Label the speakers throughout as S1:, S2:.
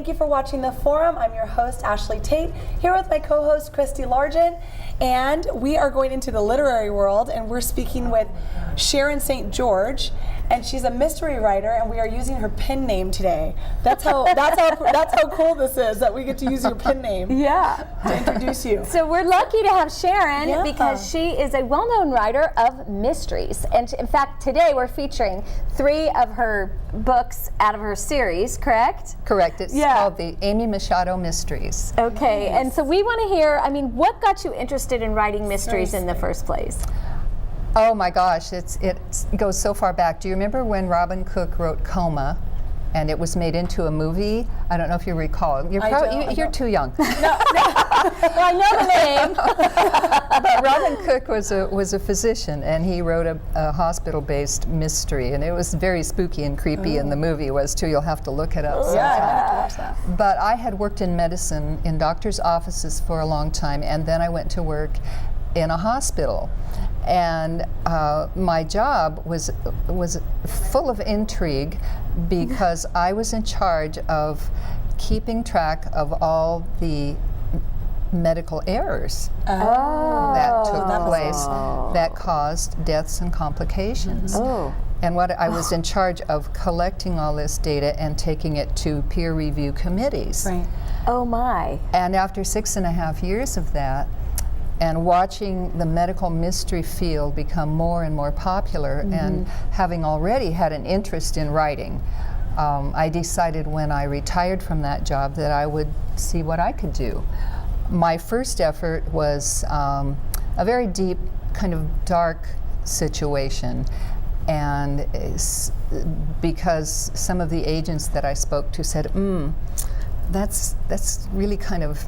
S1: Thank you for watching The Forum. I'm your host, Ashlee Tate, here with my co-host, Christy Largent, and we are going into the literary world, and we're speaking with Sharon St. George, and she's a mystery writer, and we are using her pen name today. That's how cool this is, that we get to use your pen name.
S2: Yeah.
S1: To introduce you.
S2: So we're lucky to have Sharon because she is a well-known writer of mysteries. And in fact, today we're featuring 3 of her books out of her series, correct?
S3: Correct. It's called the Amy Machado Mysteries.
S2: Okay, and so we want to hear, I mean, what got you interested in writing mysteries in the first place?
S3: Oh my gosh, it goes so far back. Do you remember when Robin Cook wrote Coma? And it was made into a movie. I don't know if you recall. You're too young.
S2: No. Well, I know the name.
S3: But Robin Cook was a physician, and he wrote a hospital-based mystery, and it was very spooky and creepy. And the movie was too. You'll have to look it up.
S1: Yeah, I have to watch that.
S3: But I had worked in medicine in doctors' offices for a long time, and then I went to work in a hospital. And my job was full of intrigue because I was in charge of keeping track of all the medical errors that took place that caused deaths and complications. And I was in charge of collecting all this data and taking it to peer review committees.
S1: Right.
S2: Oh my.
S3: And after 6.5 years of that, and watching the medical mystery field become more and more popular, and having already had an interest in writing, I decided when I retired from that job that I would see what I could do. My first effort was a very deep, kind of dark situation, and because some of the agents that I spoke to said, that's really kind of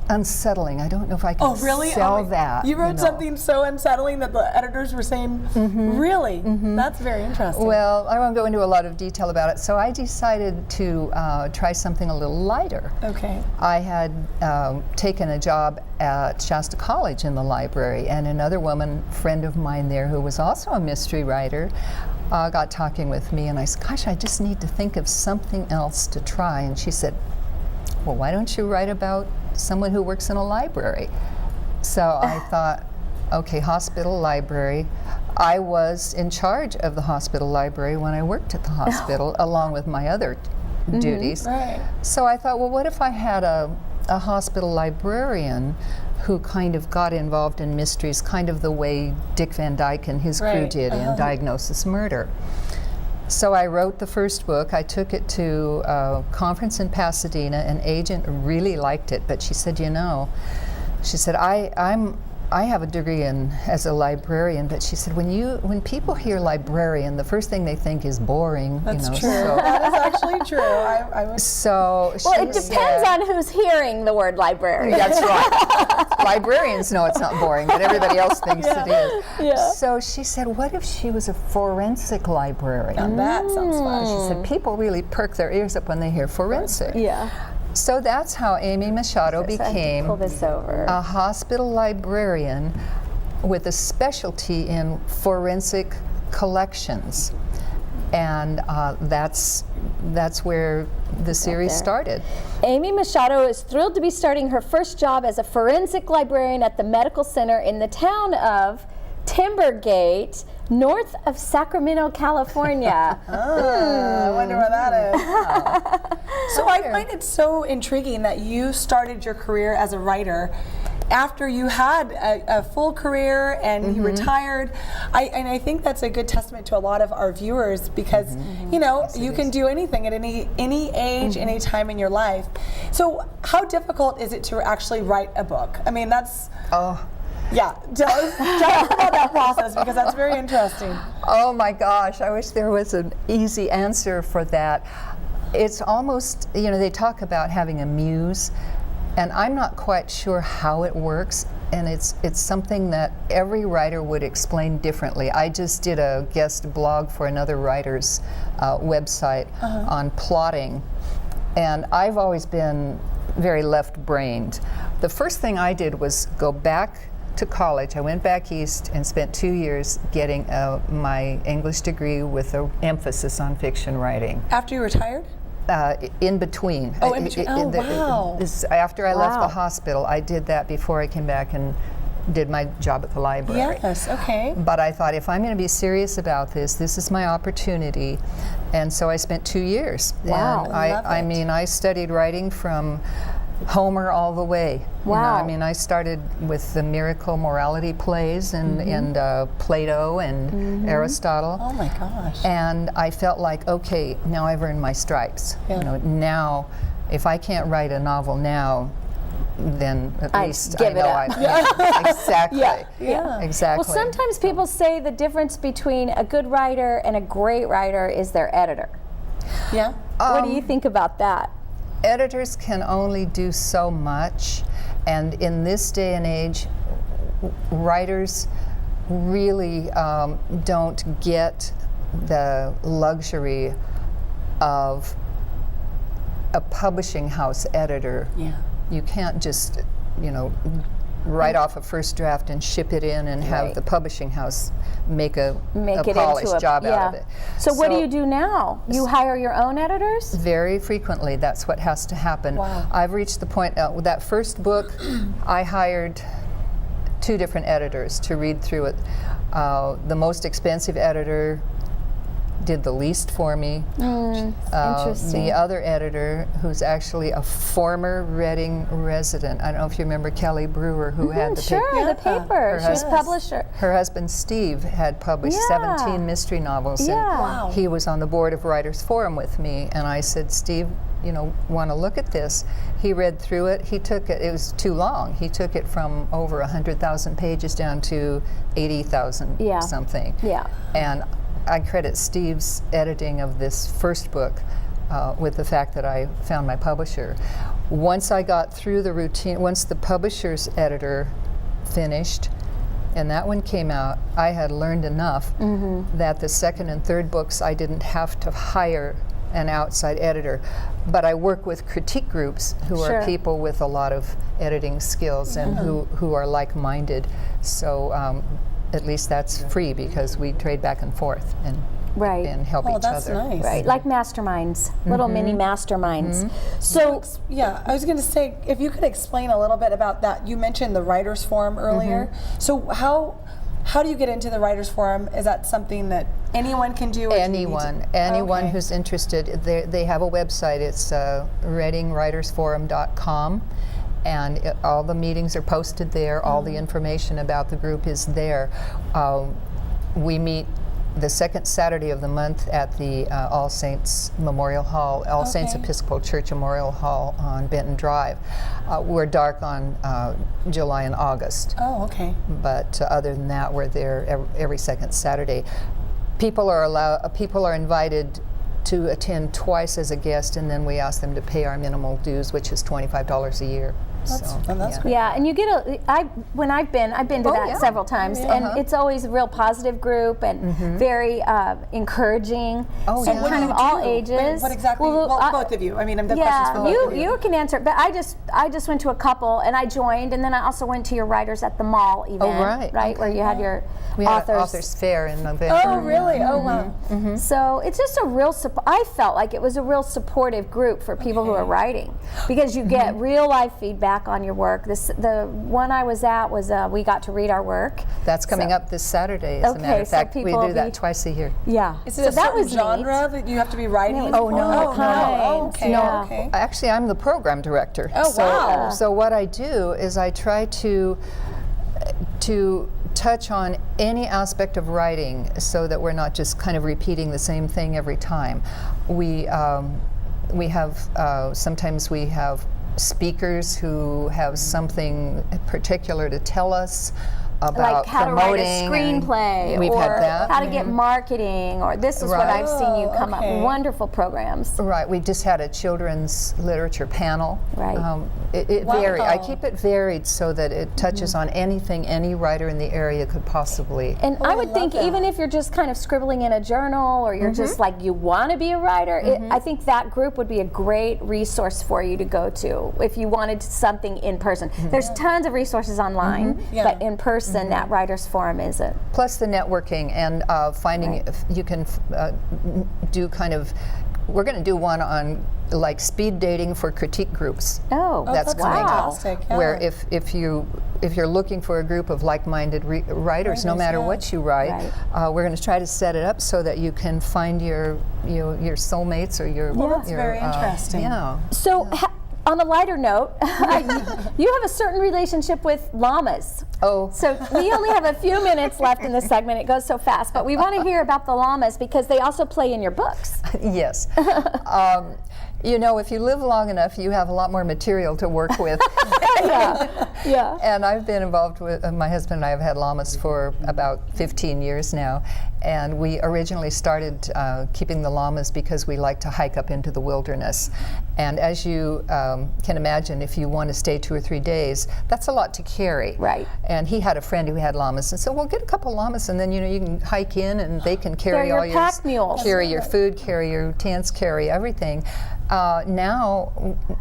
S3: unsettling. I don't know if I can sell that.
S1: You wrote something so unsettling that the editors were saying, really? That's very interesting.
S3: Well, I won't go into a lot of detail about it. So I decided to try something a little lighter.
S1: Okay.
S3: I had taken a job at Shasta College in the library, and another woman, friend of mine there who was also a mystery writer, got talking with me, and I said, gosh, I just need to think of something else to try. And she said, well, why don't you write about someone who works in a library? So I thought, okay, hospital library. I was in charge of the hospital library when I worked at the hospital, along with my other duties.
S1: Right.
S3: So I thought, well, what if I had a hospital librarian who kind of got involved in mysteries, kind of the way Dick Van Dyke and his crew did in Diagnosis Murder. So I wrote the first book. I took it to a conference in Pasadena. An agent really liked it, but she said, she said, I have a degree as a librarian, but she said, when people hear librarian, the first thing they think is boring.
S1: That's true.
S3: So
S1: that is actually true.
S2: Well, it depends on who's hearing the word librarian.
S3: That's right. Librarians know it's not boring, but everybody else thinks it is.
S2: Yeah.
S3: So she said, what if she was a forensic librarian?
S1: Now that sounds fun.
S3: She said, people really perk their ears up when they hear forensic.
S2: Yeah.
S3: So that's how Amy Machado became a hospital librarian with a specialty in forensic collections. And that's where the series started.
S2: Amy Machado is thrilled to be starting her first job as a forensic librarian at the medical center in the town of Timbergate, north of Sacramento, California.
S1: I wonder where that is. So I find it so intriguing that you started your career as a writer after you had a full career and you retired. I think that's a good testament to a lot of our viewers because you can do anything at any age, any time in your life. So how difficult is it to actually write a book? I mean, that's yeah, tell us about that process because that's very interesting.
S3: Oh my gosh, I wish there was an easy answer for that. It's almost, they talk about having a muse, and I'm not quite sure how it works, and it's something that every writer would explain differently. I just did a guest blog for another writer's website on plotting, and I've always been very left-brained. The first thing I did was go back to college. I went back east and spent 2 years getting my English degree with an emphasis on fiction writing.
S1: After you retired?
S3: in between.
S1: Oh, in between. Oh, wow.
S3: After I left
S2: Wow.
S3: the hospital, I did that before I came back and did my job at the library.
S1: Yes, okay.
S3: But I thought, if I'm going to be serious about this, this is my opportunity. And so I spent 2 years.
S2: Wow.
S3: And
S1: Love
S3: I
S1: it.
S3: mean, I studied writing from Homer all the way.
S2: Wow.
S3: I mean, I started with the miracle morality plays and Plato and Aristotle.
S1: Oh my gosh.
S3: And I felt like, okay, now I've earned my stripes.
S1: Yeah.
S3: You know, now, if I can't write a novel now, then at
S2: I
S3: least
S2: give
S3: I
S2: it
S3: know
S2: up.
S3: exactly.
S1: Yeah.
S3: Exactly.
S2: Well, sometimes people say the difference between a good writer and a great writer is their editor.
S1: Yeah.
S2: What do you think about that?
S3: Editors can only do so much, and in this day and age, writers really don't get the luxury of a publishing house editor.
S1: Yeah.
S3: You can't just, you know, write off a first draft and ship it in and have
S2: Right.
S3: the publishing house make a
S2: It
S3: polished
S2: into a
S3: job out of it.
S2: So what do you do now? You hire your own editors?
S3: Very frequently, that's what has to happen.
S1: Wow.
S3: I've reached the point, with that first book, I hired 2 different editors to read through it. The most expensive editor did the least for me.
S2: Interesting.
S3: The other editor, who's actually a former Reading resident, I don't know if you remember Kelly Brewer, who had the
S2: Sure,
S3: paper.
S2: the paper. She was
S3: husband-
S2: publisher.
S3: Her husband Steve had published
S2: Yeah.
S3: 17 mystery novels.
S2: Yeah.
S3: And
S1: Wow.
S3: he was on the board of Writers Forum with me, and I said, Steve, you know, want to look at this? He read through it. He took it. It was too long. He took it from over 100,000 pages down to 80,000
S2: Yeah.
S3: something.
S2: Yeah.
S3: And I credit Steve's editing of this first book with the fact that I found my publisher. Once I got through the routine, once the publisher's editor finished, and that one came out, I had learned enough that the second and third books I didn't have to hire an outside editor. But I work with critique groups who
S2: Sure.
S3: are people with a lot of editing skills and who are like-minded. So at least that's free because we trade back and forth and
S2: Right.
S3: help
S1: Oh,
S3: each
S1: that's
S3: other.
S1: nice.
S2: Right, like masterminds, little mini masterminds. So,
S1: Yeah, I was going to say, if you could explain a little bit about that. You mentioned the Writers Forum earlier. So how do you get into the Writers Forum? Is that something that anyone can do? Or do you need to-
S3: Anyone
S1: Okay.
S3: who's interested. They have a website. It's readingwritersforum.com. And all the meetings are posted there. All the information about the group is there. We meet the second Saturday of the month at the All Saints Memorial Hall, All Saints
S1: Okay.
S3: Episcopal Church Memorial Hall on Benton Drive. We're dark on July and August,
S1: Oh, okay.
S3: but other than that, we're there every second Saturday. People are invited to attend twice as a guest, and then we ask them to pay our minimal dues, which is $25 a year.
S1: That's great.
S2: yeah, and you get when I've been to that
S3: yeah.
S2: several times, and it's always a real positive group and very encouraging.
S3: Oh,
S2: and
S3: yeah.
S2: kind of all ages.
S1: Wait, what exactly? Well, both of you. I mean, the question's
S2: Yeah,
S1: for both of you.
S2: you can answer, but I just went to a couple and I joined, and then I also went to your Writers at the Mall event,
S3: right.
S2: where you had your
S3: We had an
S2: authors.
S3: authors fair in November.
S1: Oh, really? Oh, wow.
S2: So it's just a real I felt like it was a real supportive group for people who are writing, because you get real life feedback on your work. The one I was at was we got to read our work.
S3: That's coming up this Saturday, as a matter
S2: Okay,
S3: of
S2: so
S3: fact. We
S2: people
S3: do
S2: will
S3: that
S2: be-
S3: twice a year.
S2: Yeah.
S1: Is it
S2: so
S1: a
S2: that
S1: certain
S2: was
S1: genre that you have to be writing?
S3: Oh, no,
S2: all
S3: no.
S2: kinds.
S1: Okay,
S2: Yeah.
S1: okay.
S3: Actually, I'm the program director.
S1: Oh, wow.
S3: So what I do is I try to touch on any aspect of writing so that we're not just kind of repeating the same thing every time. We have sometimes we have speakers who have something particular to tell us about
S2: like how to write a
S3: promoting, and
S2: screenplay,
S3: we've
S2: or
S3: had that.
S2: how to get marketing, or this is what
S3: Right.
S2: I've seen you come
S1: okay.
S2: up. Wonderful programs.
S3: Right, we just had a children's literature panel.
S2: Right.
S3: It
S1: Wow.
S3: varied. I keep it varied so that it touches on anything any writer in the area could possibly.
S2: And
S1: Oh,
S2: I
S1: I
S2: would
S1: love
S2: think
S1: that.
S2: even if you're just kind of scribbling in a journal, or you're just like you want to be a writer, I think that group would be a great resource for you to go to if you wanted something in person. There's tons of resources online,
S1: Yeah.
S2: but in person, that Writers Forum is it.
S3: Plus the networking and finding if you can do kind of we're going to do one on like speed dating for critique groups.
S2: Oh,
S3: That's coming up.
S1: fantastic. Yeah.
S3: Where if you're looking for a group of like-minded writers, no matter what you write, we're going to try to set it up so that you can find your soulmates or your.
S1: Well, that's
S3: your,
S1: very interesting.
S3: Yeah.
S2: So, on a lighter note, you have a certain relationship with llamas.
S3: Oh.
S2: So we only have a few minutes left in this segment. It goes so fast, but we want to hear about the llamas because they also play in your books.
S3: Yes. You know, if you live long enough, you have a lot more material to work with.
S2: Yeah.
S3: And I've been involved with, my husband and I have had llamas for about 15 years now. And we originally started keeping the llamas because we like to hike up into the wilderness. And as you can imagine, if you want to stay 2 or 3 days, that's a lot to carry.
S2: Right.
S3: And he had a friend who had llamas, and so we'll get a couple llamas, and then you can hike in, and they can carry
S2: They're
S3: all
S2: your pack mules.
S3: carry your food, carry your tents, carry everything. Now,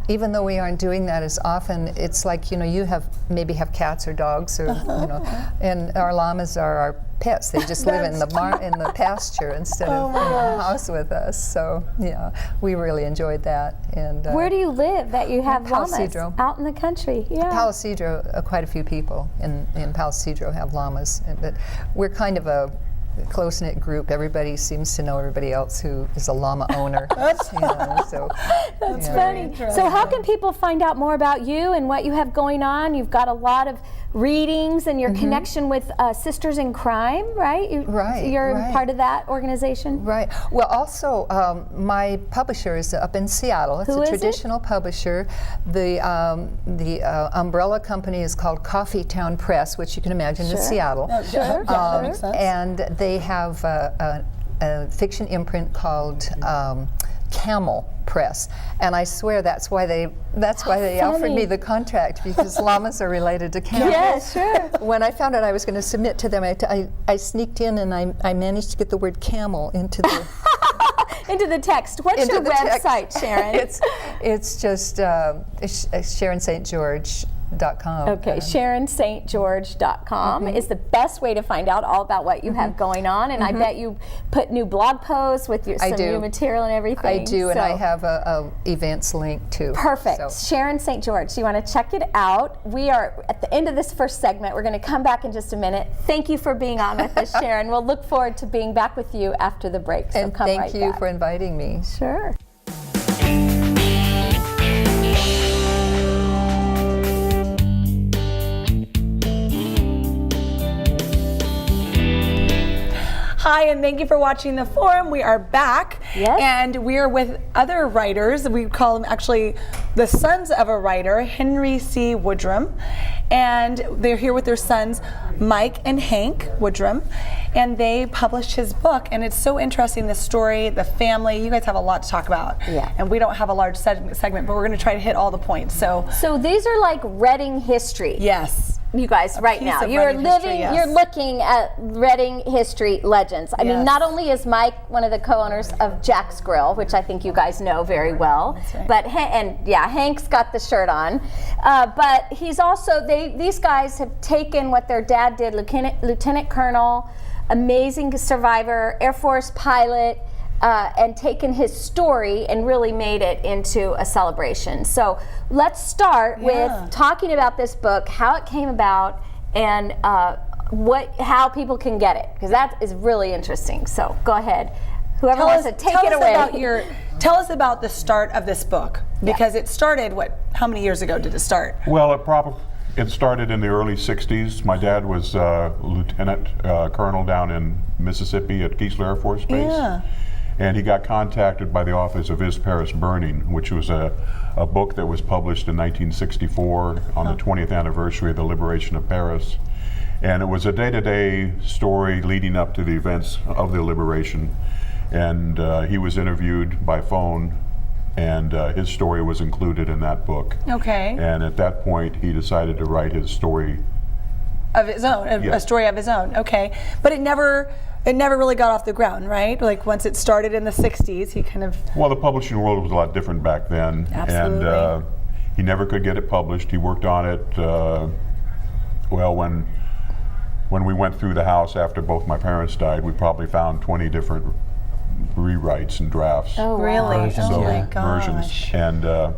S3: even though we aren't doing that as often, it's like you maybe have cats or dogs, or and our llamas are our pets. They just live in the pasture instead of in the house with us. So yeah, we really enjoyed that. And
S2: Where do you live that you have
S3: Palo
S2: llamas?
S3: Cedro.
S2: Out in the country. Yeah.
S3: Palo Cedro, quite a few people in Palo Cedro have llamas, but we're kind of a close-knit group. Everybody seems to know everybody else who is a llama owner. So
S2: That's funny. So how can people find out more about you and what you have going on? You've got a lot of readings and your connection with Sisters in Crime, right? You're part of that organization?
S3: Right. Well, also, my publisher is up in Seattle. It's a traditional publisher. The umbrella company is called Coffee Town Press, which you can imagine is Seattle.
S1: Sure. That makes sense.
S3: And they have a fiction imprint called Camel Press, and I swear that's why they offered me the contract, because llamas are related to camels.
S2: Yes, sure.
S3: When I found out I was going to submit to them, I sneaked in and I managed to get the word camel into the
S2: into the text. What's your website, Sharon?
S3: It's just Sharon St. George.
S2: Okay, SharonSt.George.com is the best way to find out all about what you have going on, and I bet you put new blog posts with some new material and everything.
S3: I do, and I have a events link too.
S2: Perfect. So. Sharon St. George. You want to check it out. We are at the end of this first segment. We're going to come back in just a minute. Thank you for being on with us, Sharon. We'll look forward to being back with you after the break. So
S3: and
S2: come
S3: thank you
S2: back.
S3: for inviting me.
S2: Sure.
S1: Hi, and thank you for watching the forum. We are back, and we are with other writers. We call them actually the sons of a writer, Henry C. Woodrum, and they're here with their sons, Mike and Hank Woodrum, and they published his book, and it's so interesting, the story, the family. You guys have a lot to talk about, and we don't have a large segment, but we're going to try to hit all the points. So
S2: these are like Reading history.
S1: Yes.
S2: You guys, right now, you're looking at Reading history legends. I mean, not only is Mike one of the co-owners of Jack's Grill, which I think you guys know very well, but Hank's got the shirt on, but he's also, these guys have taken what their dad did, Lieutenant Colonel, amazing survivor, Air Force pilot, and taken his story and really made it into a celebration. So let's start with talking about this book, how it came about, and how people can get it, because that is really interesting. So go ahead. Whoever wants to take it away.
S1: Tell us about the start of this book, because it started, how many years ago did it start?
S4: Well, it started in the early 60s. My dad was Lieutenant Colonel down in Mississippi at KIXE Air Force Base.
S1: Yeah.
S4: And he got contacted by the Office of Is Paris Burning, which was a book that was published in 1964 on the 20th anniversary of the liberation of Paris. And it was a day-to-day story leading up to the events of the liberation. And he was interviewed by phone, and his story was included in that book.
S1: Okay.
S4: And at that point, he decided to write his story
S1: of his own, a story of his own. Okay. But it never really got off the ground, right? Like once it started in the 60s, he kind of...
S4: Well, the publishing world was a lot different back then.
S1: Absolutely.
S4: And he never could get it published. He worked on it, when we went through the house after both my parents died, we probably found 20 different rewrites and drafts.
S2: Oh, wow.
S1: Really?
S5: Versions,
S1: Oh
S5: yeah.
S1: my gosh.
S4: Versions. And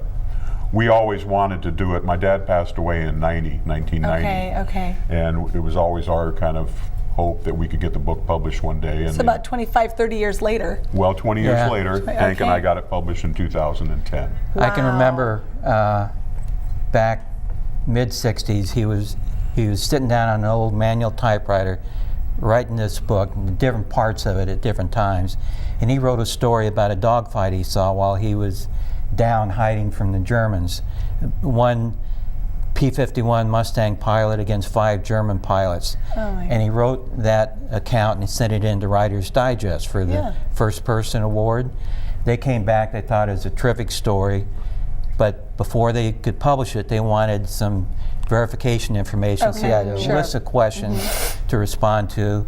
S4: we always wanted to do it. My dad passed away in 1990.
S1: Okay.
S4: And it was always our kind of hope that we could get the book published one day. And
S1: So about 25, 30 years later.
S4: well, 20 years
S5: Yeah.
S4: later, Hank and I
S1: Okay.
S4: got it published in 2010.
S5: I can
S1: Wow.
S5: remember back mid-60s, he was sitting down on an old manual typewriter writing this book, different parts of it at different times. And he wrote a story about a dogfight he saw while he was down hiding from the Germans. One P-51 Mustang pilot against 5 German pilots.
S1: Oh my
S5: And he wrote that account and he sent it into Writer's Digest for the
S1: Yeah.
S5: First Person Award. They came back, they thought it was a terrific story, but before they could publish it, they wanted some verification information. So he had a
S1: sure.
S5: list of questions to respond to,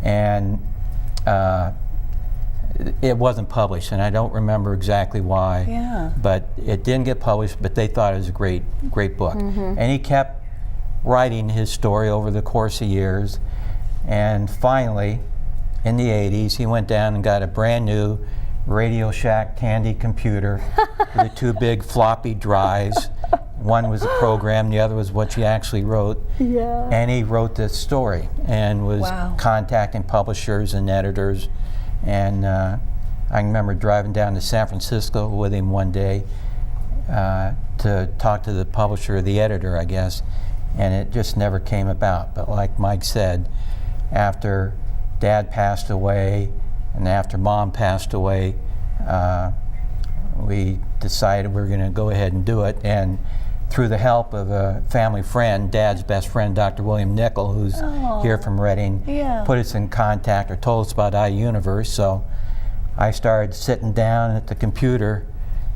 S5: and it wasn't published, and I don't remember exactly why.
S1: Yeah.
S5: But it didn't get published, but they thought it was a great book. And he kept writing his story over the course of years, and finally, in the 80s, he went down and got a brand new Radio Shack Tandy computer with 2 big floppy drives. One was a program, the other was what she actually wrote.
S2: Yeah.
S5: And he wrote this story and was
S1: Wow.
S5: contacting publishers and editors. And I remember driving down to San Francisco with him one day to talk to the publisher or the editor, I guess, and it just never came about. But like Mike said, after Dad passed away and after Mom passed away, we decided we were going to go ahead and do it. And through the help of a family friend, Dad's best friend, Dr. William Nickel, who's here from Reading,
S1: Yeah.
S5: put us in contact or told us about iUniverse. So I started sitting down at the computer,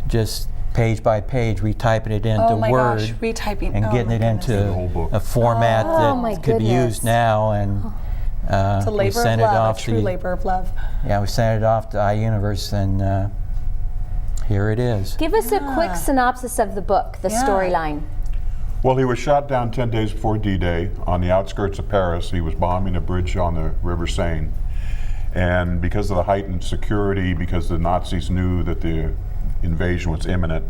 S5: just page by page, retyping it into
S1: Oh my
S5: Word
S1: gosh, retyping.
S5: and
S1: Oh
S5: getting
S1: my
S5: it
S1: goodness.
S5: into
S4: The whole book.
S5: a format
S2: Oh my
S5: that could be
S2: goodness.
S5: used now. And
S1: It's a
S5: we
S1: labor of
S5: sent it
S1: love, a
S5: off
S1: true
S5: to
S1: labor of love.
S5: we sent it off to iUniverse, and here it is.
S2: Give us a quick synopsis of the book, the
S1: Yeah.
S2: storyline.
S4: Well, he was shot down 10 days before D-Day on the outskirts of Paris. He was bombing a bridge on the River Seine. And because of the heightened security, because the Nazis knew that the invasion was imminent,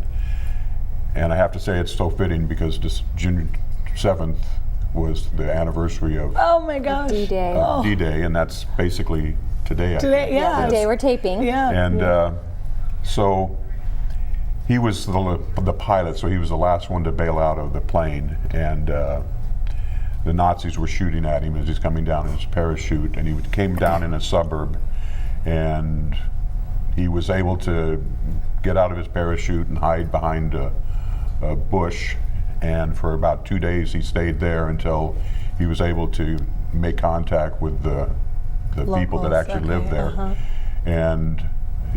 S4: and I have to say it's so fitting because this June 7th was the anniversary of
S1: Oh my gosh.
S2: D-Day.
S1: Oh.
S4: D-Day, and that's basically today. I
S1: Today,
S4: think.
S1: yeah.
S2: The day we're taping.
S1: Yeah.
S4: And so he was the pilot, so he was the last one to bail out of the plane. And the Nazis were shooting at him as he's coming down in his parachute. And he came down in a suburb, and he was able to get out of his parachute and hide behind a bush. And for about 2 days, he stayed there until he was able to make contact with the people that
S1: Locals,
S4: actually lived
S1: okay,
S4: there. And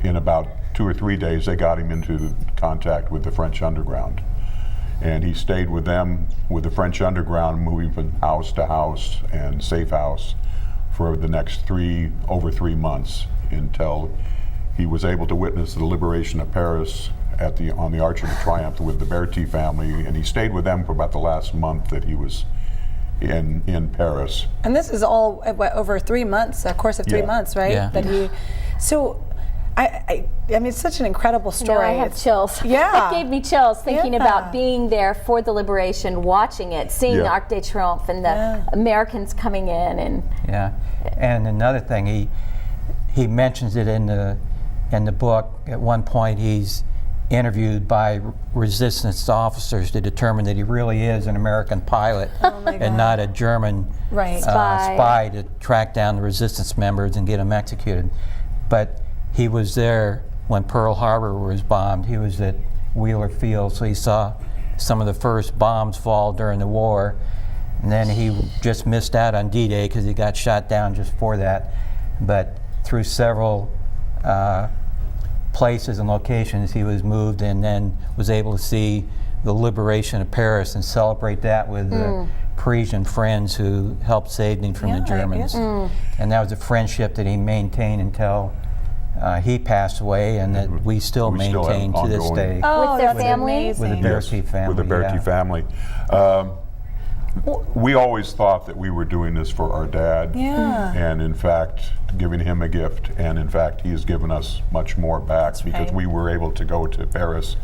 S4: in about 2 or 3 days, they got him into contact with the French underground. And he stayed with them, with the French underground, moving from house to house and safe house for the next over 3 months until he was able to witness the liberation of Paris on the Arch of the Triumph with the Berthier family. And he stayed with them for about the last month that he was in Paris.
S1: And this is all over 3 months, a course of 3
S4: Yeah.
S1: months, right?
S5: Yeah.
S1: That he. So, I mean, it's such an incredible
S2: No,
S1: story.
S2: I have
S1: It's-
S2: chills.
S1: Yeah.
S2: It gave me chills thinking
S1: Yeah.
S2: about being there for the liberation, watching it, seeing
S4: Yeah.
S2: Arc de Triomphe and the
S1: Yeah.
S2: Americans coming in. And
S5: Yeah, and another thing, he mentions it in the book. At one point, he's interviewed by resistance officers to determine that he really is an American pilot and not a German
S1: Right.
S2: Spy.
S5: to track down the resistance members and get them executed. But he was there when Pearl Harbor was bombed. He was at Wheeler Field, so he saw some of the first bombs fall during the war. And then he just missed out on D-Day because he got shot down just before that. But through several places and locations, he was moved and then was able to see the liberation of Paris and celebrate that with the Parisian friends who helped save him from the
S1: Yeah,
S5: Germans.
S1: yeah.
S5: And that was a friendship that he maintained until he passed away, and that we still
S4: We still have
S5: maintain to this
S4: ongoing-
S5: day
S1: Oh,
S2: With their
S1: that's
S2: family?
S1: amazing.
S5: with the
S4: Yes,
S5: Berthier family.
S4: with the Berthier
S5: yeah.
S4: family. we always thought that we were doing this for our dad.
S1: Yeah.
S4: And in fact, giving him a gift. And in fact, he has given us much more back because we were able to go to Paris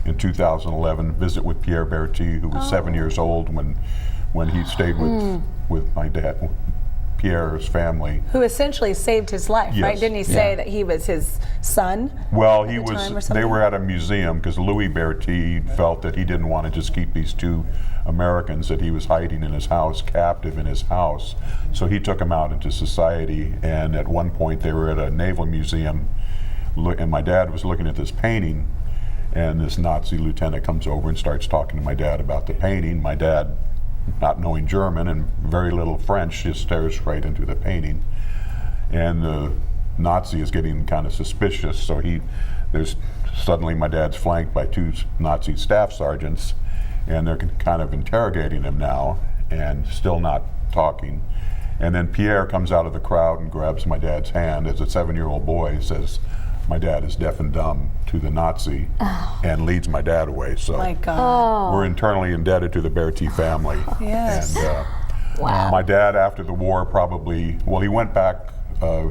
S4: in 2011, visit with Pierre Berti, who was 7 years old when he stayed with my dad, Pierre's family.
S1: Who essentially saved his life, right?
S4: Yes.
S1: Didn't he say that he was his son?
S4: Well,
S1: at the time or
S4: they
S1: something?
S4: were at a museum because Louis Berti felt that he didn't want to just keep these two Americans that he was hiding in his house, captive in his house. So he took them out into society, and at one point they were at a naval museum, and my dad was looking at this painting, and this Nazi lieutenant comes over and starts talking to my dad about the painting. My dad, not knowing German and very little French, just stares right into the painting. And the Nazi is getting kind of suspicious, so suddenly my dad's flanked by two Nazi staff sergeants, and they're kind of interrogating him now and still not talking. And then Pierre comes out of the crowd and grabs my dad's hand as a 7-year-old boy, says, "My dad is deaf and dumb," to the Nazi, and leads my dad away. So
S1: My God.
S4: we're internally indebted to the Berti family.
S1: Yes.
S4: And
S2: Wow.
S4: my dad, after the war, he went back,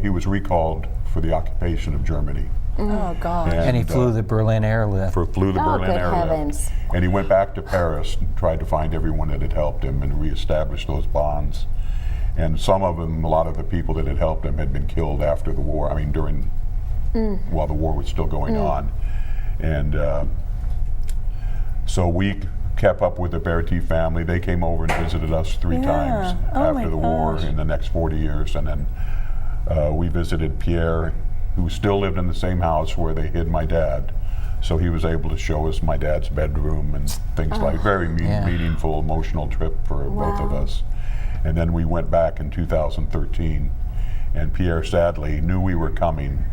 S4: he was recalled for the occupation of Germany.
S1: Oh, God.
S5: And he flew the Berlin airlift.
S4: Flew the
S2: Oh,
S4: Berlin
S2: good
S4: airlift.
S2: heavens.
S4: And he went back to Paris and tried to find everyone that had helped him and reestablish those bonds. And some of them, a lot of the people that had helped him had been killed after the war, while the war was still going on. And so we kept up with the Berti family. They came over and visited us 3 times
S1: Oh my
S4: after the war
S1: gosh.
S4: in the next 40 years. And then we visited Pierre, who still lived in the same house where they hid my dad. So he was able to show us my dad's bedroom and things like very meaningful, emotional trip for both of us. And then we went back in 2013, and Pierre sadly knew we were coming,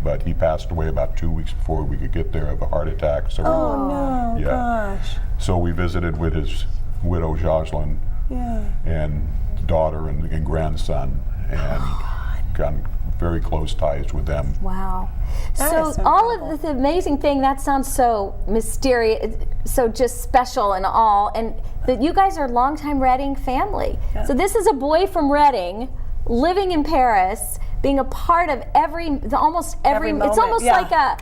S4: but he passed away about 2 weeks before we could get there of a heart attack. So
S1: Oh, no. Gosh.
S4: so we visited with his widow Jocelyn and daughter and grandson, and got very close ties with them.
S2: Wow.
S1: That
S2: So
S1: is so
S2: all
S1: incredible.
S2: of this amazing thing, that sounds so mysterious, so just special and all, and that you guys are longtime Reading family. So this is a boy from Reading living in Paris, being a part of almost every
S1: Every
S2: it's
S1: moment,
S2: almost
S1: yeah.
S2: like a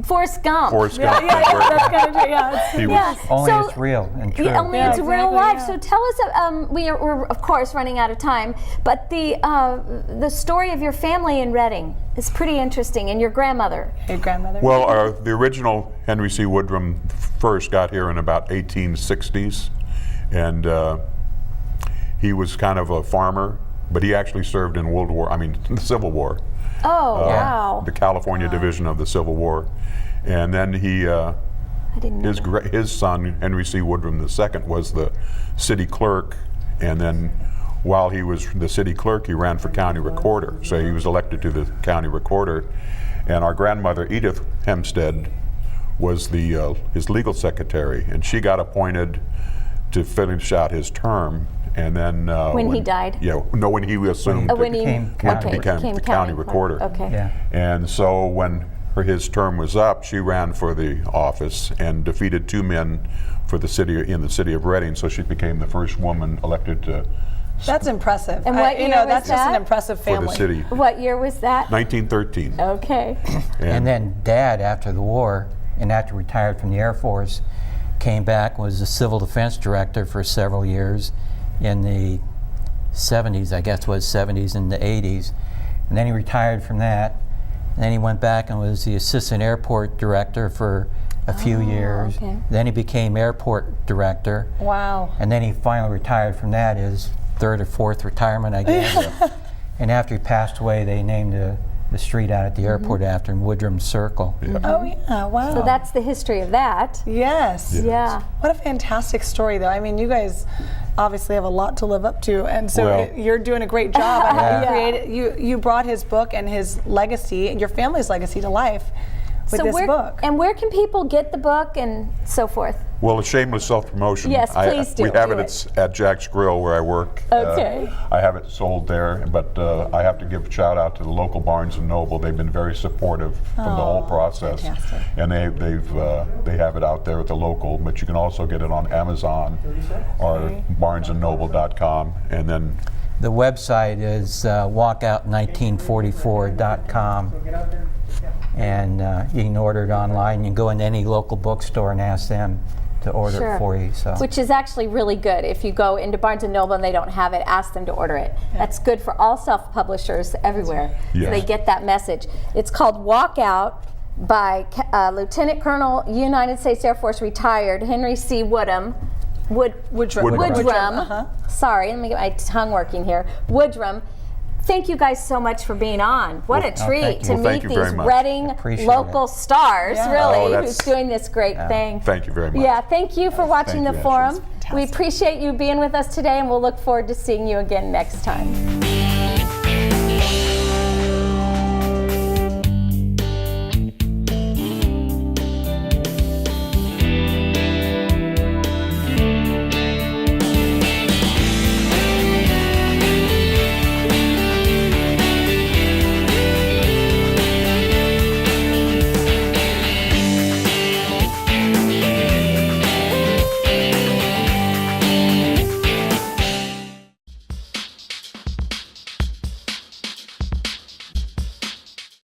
S2: Forrest Gump.
S4: Forrest Gump,
S1: That's kind of true. Yeah.
S4: he
S2: Yeah.
S4: was
S5: Only
S2: So-
S5: it's real and true.
S2: Yeah, only
S1: Yeah,
S2: it's real
S1: exactly,
S2: life.
S1: yeah.
S2: So tell us, we're of course running out of time, but the story of your family in Reading is pretty interesting, and your grandmother.
S1: Your grandmother?
S4: Well, the original Henry C. Woodrum first got here in about 1860s, and he was kind of a farmer, but he actually served in the Civil War.
S2: Oh, wow.
S4: The California division of the Civil War. And then
S2: I didn't know that.
S4: his son, Henry C. Woodrum II, was the city clerk, and then while he was the city clerk, he ran for county recorder. So he was elected to the county recorder. And our grandmother, Edith Hempstead, was his legal secretary, and she got appointed to finish out his term. And then
S2: When he died?
S4: Yeah, no, when he assumed
S2: When he
S5: became
S2: became
S4: the county recorder.
S2: Okay.
S5: Yeah.
S4: And so when his term was up, she ran for the office and defeated 2 men for the city of Reading. So she became the first woman elected to
S1: That's impressive.
S2: And what year was
S1: that's just an
S2: that?
S1: impressive
S4: for
S1: family.
S4: the city.
S2: What year was that?
S4: 1913.
S2: Okay.
S5: And then Dad, after the war, and after retired from the Air Force, came back, was the civil defense director for several years in the 70s, I guess it was 70s and the 80s. And then he retired from that. And then he went back and was the assistant airport director for a few years.
S2: okay.
S5: Then he became airport director.
S1: Wow.
S5: And then he finally retired from that, his 3rd or 4th retirement, I guess. And after he passed away, they named the street out at the airport after him, Woodrum Circle.
S1: Oh, yeah. Wow.
S2: So that's the history of that.
S1: Yes.
S2: Yeah.
S1: What a fantastic story, though. I mean, you guys obviously have a lot to live up to, and so
S4: Well-
S1: you're doing a great job. I mean,
S5: Yeah.
S1: you brought his book and his legacy, and your family's legacy, to life with this book.
S2: And where can people get the book and so forth?
S4: Well, a shameless self-promotion.
S2: Yes, please do.
S4: We have
S2: Do
S4: it at Jack's Grill where I work.
S2: Okay.
S4: I have it sold there, but I have to give a shout out to the local Barnes & Noble. They've been very supportive from the whole process.
S1: Fantastic.
S4: And they have it out there at the local, but you can also get it on Amazon or barnesandnoble.com. And then
S5: The website is walkout1944.com, and you can order it online. You can go into any local bookstore and ask them to order it for you. So.
S2: Which is actually really good. If you go into Barnes & Noble and they don't have it, ask them to order it. That's good for all self-publishers everywhere.
S4: Yes.
S2: So they get that message. It's called Walkout by Lieutenant Colonel, United States Air Force, retired Henry C. Woodrum.
S1: Woodrum.
S2: Sorry, let me get my tongue working here. Woodrum. Thank you guys so much for being on. What a treat to
S4: thank
S2: meet
S4: you very
S2: these
S4: much.
S2: Reading
S5: Appreciate
S2: local stars, really,
S4: Oh,
S2: who's doing this great thing.
S4: thank you very much.
S2: Yeah, thank you for watching
S4: Thank
S2: the
S4: you,
S2: forum.
S1: Ashlee.
S2: We appreciate you being with us today, and we'll look forward to seeing you again next time.